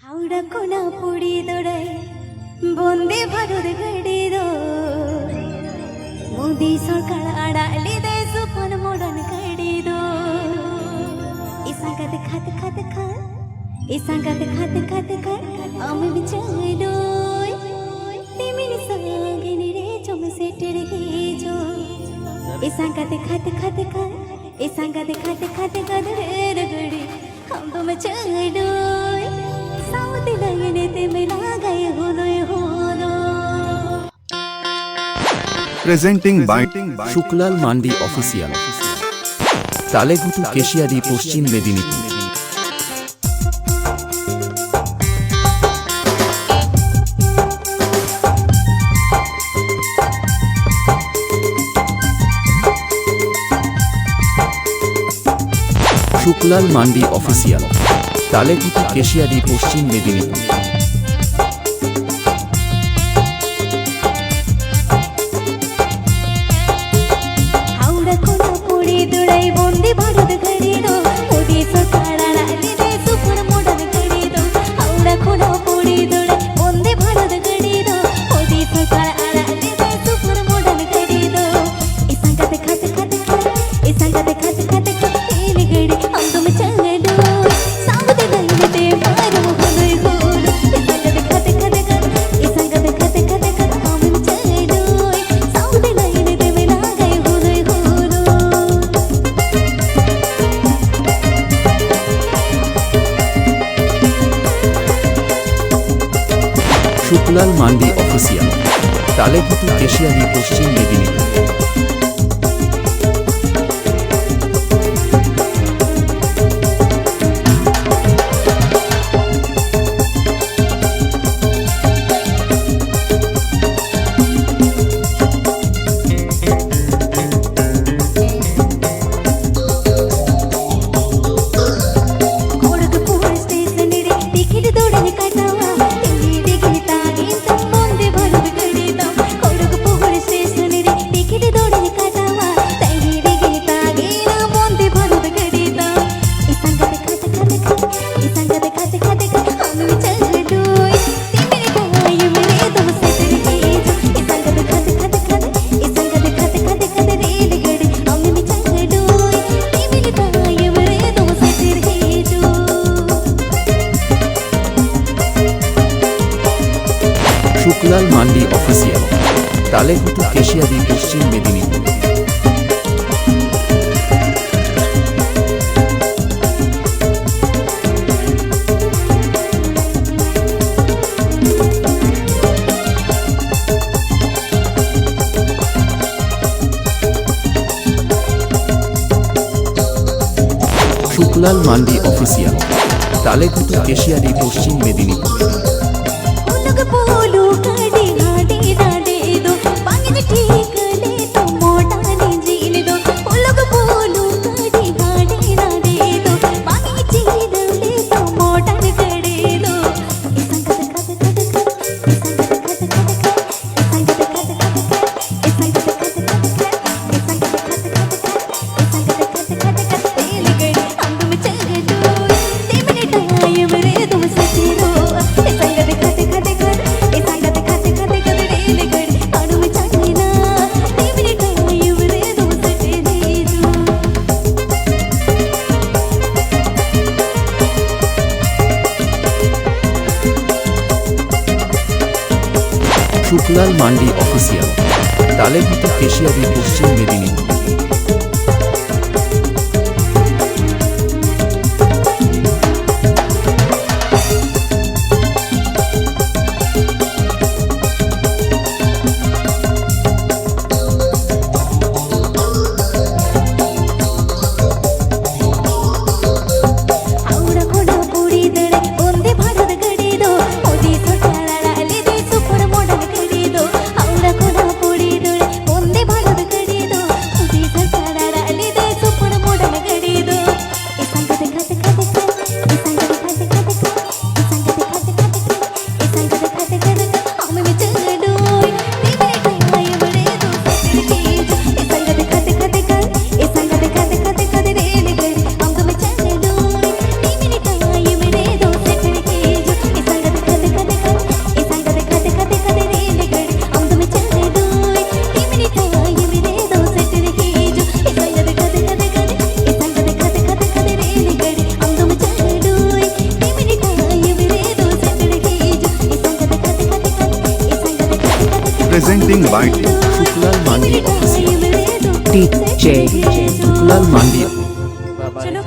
হাওড়া কোনা পুড়ি দৌড়াই বন্দে ভারত গাড়ি দো মোদি সরকার আড়ালি দে সুপন মডার্ন গাড়ি দো ইসাঙ্গাতে খাতে খাতে খা ইসাঙ্গাতে খাতে খাতে খা আমি বিচাই দই তিমিনি সাগিনি রে জমে সেটের গেজো ইসাঙ্গাতে খাতে খাতে খা ইসাঙ্গাতে খাতে খাতে গদরের গড়ি हम तो मैं चल डोई साउथ लगने ते मिला गए होनो Presenting by Suklal Mandi official, Talegutu Keshiary, Paschim Medinipur. Suklal Mandi official, Talegutu Keshiary, Paschim Medinipur. Howrah कोना पुड़ी दुड़ाई बंदे भारत गाड़ी दो मोदी सरकार आड़ाली दे सुपर मॉडर्न गाड़ी दो हावड़ा कोना पुड़ी दुड़ाई बंदे भारत गाड़ी दो मोदी सरकार आड़ाली दे सुपर मॉडर्न गाड़ी दो इसांगाते खाते खाते खा इसांगाते खाते खाते खा तेल गाड़ी हम तुम चल दो साउथ लगने ते मारो होनो इसांगाते खाते खाते खा इसांगाते खाते खाते खा हम चल दो साउथ लगने ते मिला गए होनो শুক্লাল মান্ডি অফিসিয়াল, তালেগুটু কেশিয়ারি, পশ্চিম মেদিনীপুর। खड़गपुर स्टेशन रे टिकट दौड़ने काटावा दिल्ली रे तागी तुम बंदे भारत गाड़ी दो खड़गपुर स्टेशन रे टिकट दौड़ने काटावा दिल्ली रे तागी ना बंदे भारत गाड़ी दो इसांगाते खाते खाते खा इसांगाते खाते खाते खा हम चल डोई तेरे भाई मेरे तुम से तेरे जो इसांगाते खाते खाते खा इसांगाते खाते खाते खा रेल गाड़ी हम चल डोई तेरे भाई मेरे तुम से तेरे जो শুক্লাল মান্ডি অফিসিয়াল, তালেগুটু কেশিয়ারি, পশ্চিম মেদিনীপুর। শুক্লাল মান্ডি অফিসিয়াল, তালেগুটু কেশিয়ারি, পশ্চিম মেদিনীপুর। उलग बोलो गाड़ी गाड़ी डाले दो पानी ठीक ले तो मोटा नहीं जीने दो उलग बोलो गाड़ी गाड़ी डाले दो पानी ठीक ले तो मोटा नहीं करे दो इसांगाते खाते खाते खा इसांगाते खाते खाते खा इसांगाते खाते खाते खा इसांगाते खाते खाते खा इसांगाते खाते खाते खा इसांगाते खाते खाते खा तेल गड़ी हम तुम चल दो तेरे टाइम रे तुम सच्ची दो इसांगाते खाते खाते खा इसांगाते खाते खाते खा रेल गड़ी हम चल ना तेरे टाइम रे तुम सच्ची दे जो শুক্লাল মান্ডি অফিসিয়াল, তালেগুটু কেশিয়ারি, পশ্চিম মেদিনীপুর। हावड़ा कोना पुड़ी दड़ाई बंदे भारत गाड़ी दो मोदी सरकार आड़ाली दे सुपर मॉडर्न गाड़ी दो हावड़ा कोना पुड़ी दड़ाई बंदे भारत गाड़ी दो Presenting by Suklal Mandi official DJ Suklal Mandi चलो